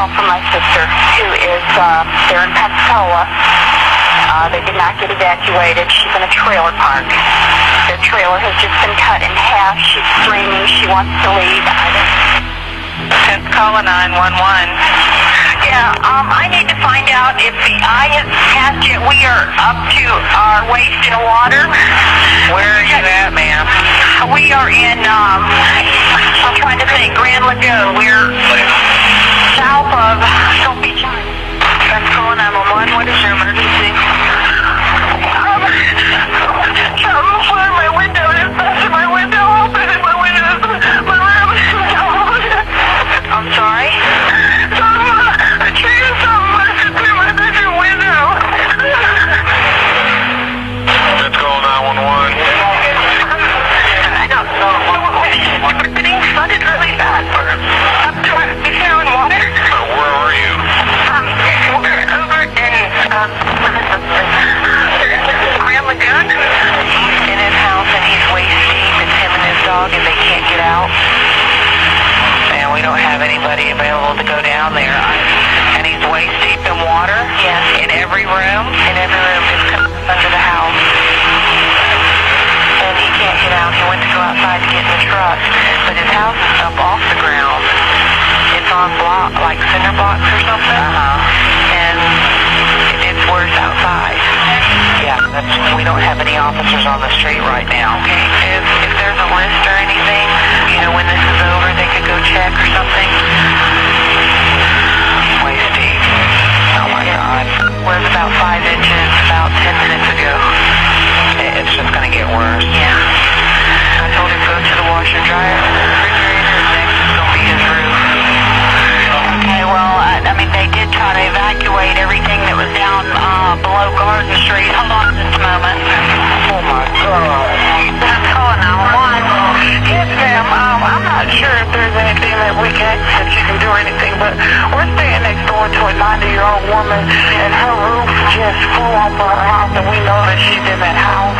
call from my sister, who is there in Pensacola. They did not get evacuated. She's in a trailer park. Their trailer has just been cut in half. She's screaming. She wants to leave. Pensacola 911. Yeah, I need to find out if the eye has passed yet. We are up to our waist in water. Where are you at, ma'am? We are in, I'm trying to think, Grand Lagoon. We're south of Stone Beach. Pensacola 911, what is your emergency? Something flew in my window. It's busted my window open and my window, my room is I'm sorry? A tree or something busted through my bedroom window. Pensacola 911. I don't know. We're getting flooded really bad. Up to our feet in water. Where are you? We're over in, Grand Lagoon. In his house, and he's waist deep. It's him and his dog, and they can't get out. And we don't have anybody available to go down there. And he's waist deep in water. Yes. In every room. In every room. It's coming under the house. And he can't get out. He went to go outside to get in the truck. But his house is up off the ground. It's on block, like cinder blocks or something. And it's worse outside. Yeah, we don't have any officers on the street right now. Okay. If there's a list or anything, when this is over, they could go check or something. Waist deep. Oh my God. Was about 5 inches about 10 minutes ago. It's just going to get worse. Yeah. I told him go to the washer and dryer, refrigerator, and next is going to be his roof. Okay, well, they did try to evacuate everything that was down below Garden Street. Hold on just a moment. Oh my God. That's calling 911. Yes, ma'am. I'm not sure if there's anything that you can do or anything, but we're staying next door to a 90-year-old woman, and her roof just flew off of her house, and we know that she's in that house.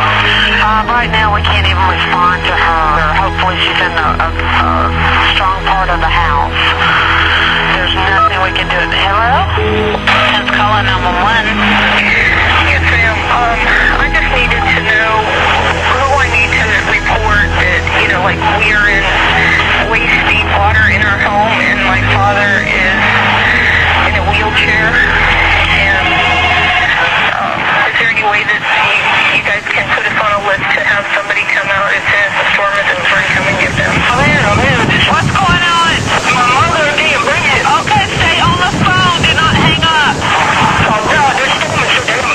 Right now, we can't even respond to her. Hopefully, she's in a strong part of the house. There's nothing we can do. Hello? Pensacola 911. Yes, ma'am. I just needed to know who I need to report that, we are in waist deep water in our home, and my father is in a wheelchair. And is there any way that you guys can put us on a list to have somebody come out as soon as the storm is over and come and get them? I'm here. What's going on? My mother didn't bring it. Okay, stay on the phone. Do not hang up. Oh, God, this storm is so damn...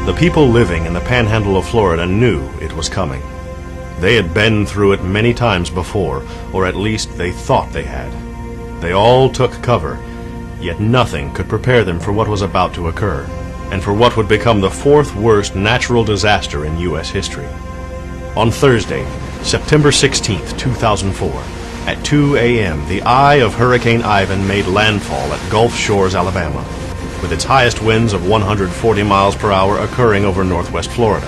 The people living in the panhandle of Florida knew it was coming. They had been through it many times before, or at least they thought they had. They all took cover, yet nothing could prepare them for what was about to occur, and for what would become the 4th worst natural disaster in U.S. history. On Thursday, September 16th, 2004, at 2 a.m., the eye of Hurricane Ivan made landfall at Gulf Shores, Alabama, with its highest winds of 140 miles per hour occurring over northwest Florida.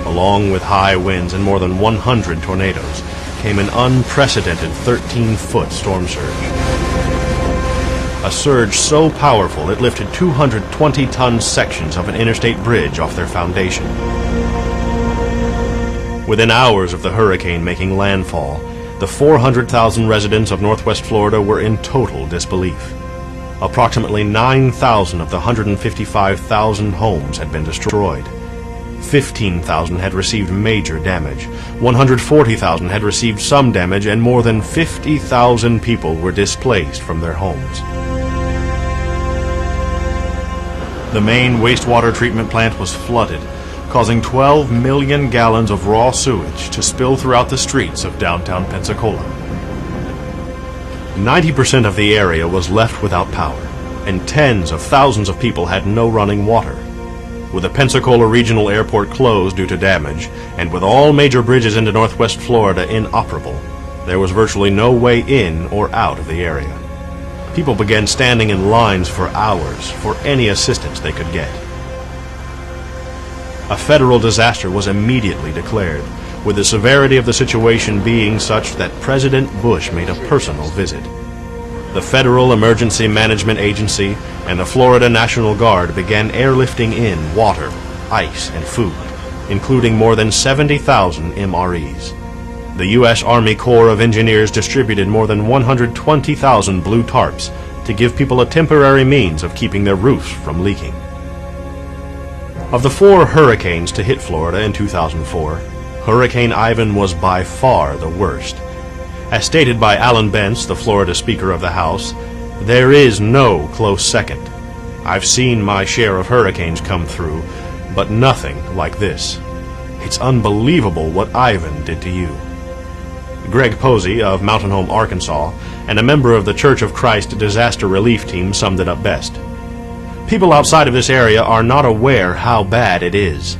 Along with high winds and more than 100 tornadoes came an unprecedented 13-foot storm surge. A surge so powerful it lifted 220-ton sections of an interstate bridge off their foundation. Within hours of the hurricane making landfall, the 400,000 residents of northwest Florida were in total disbelief. Approximately 9,000 of the 155,000 homes had been destroyed. 15,000 had received major damage, 140,000 had received some damage, and more than 50,000 people were displaced from their homes. The main wastewater treatment plant was flooded, causing 12 million gallons of raw sewage to spill throughout the streets of downtown Pensacola. 90% of the area was left without power, and tens of thousands of people had no running water. With the Pensacola Regional Airport closed due to damage, and with all major bridges into northwest Florida inoperable, there was virtually no way in or out of the area. People began standing in lines for hours for any assistance they could get. A federal disaster was immediately declared, with the severity of the situation being such that President Bush made a personal visit. The Federal Emergency Management Agency and the Florida National Guard began airlifting in water, ice, and food, including more than 70,000 MREs. The U.S. Army Corps of Engineers distributed more than 120,000 blue tarps to give people a temporary means of keeping their roofs from leaking. Of the 4 hurricanes to hit Florida in 2004, Hurricane Ivan was by far the worst. As stated by Alan Bentz, the Florida Speaker of the House, there is no close second. I've seen my share of hurricanes come through, but nothing like this. It's unbelievable what Ivan did to you. Greg Posey of Mountain Home, Arkansas, and a member of the Church of Christ Disaster Relief Team summed it up best. People outside of this area are not aware how bad it is.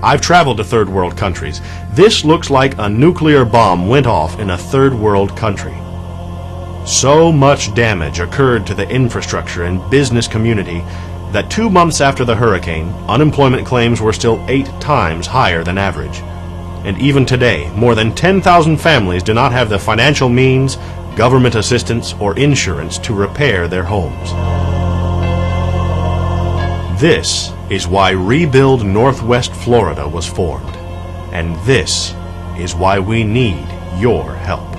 I've traveled to third world countries. This looks like a nuclear bomb went off in a third world country. So much damage occurred to the infrastructure and business community that 2 months after the hurricane, unemployment claims were still 8 times higher than average. And even today, more than 10,000 families do not have the financial means, government assistance, or insurance to repair their homes. This is why Rebuild Northwest Florida was formed. And this is why we need your help.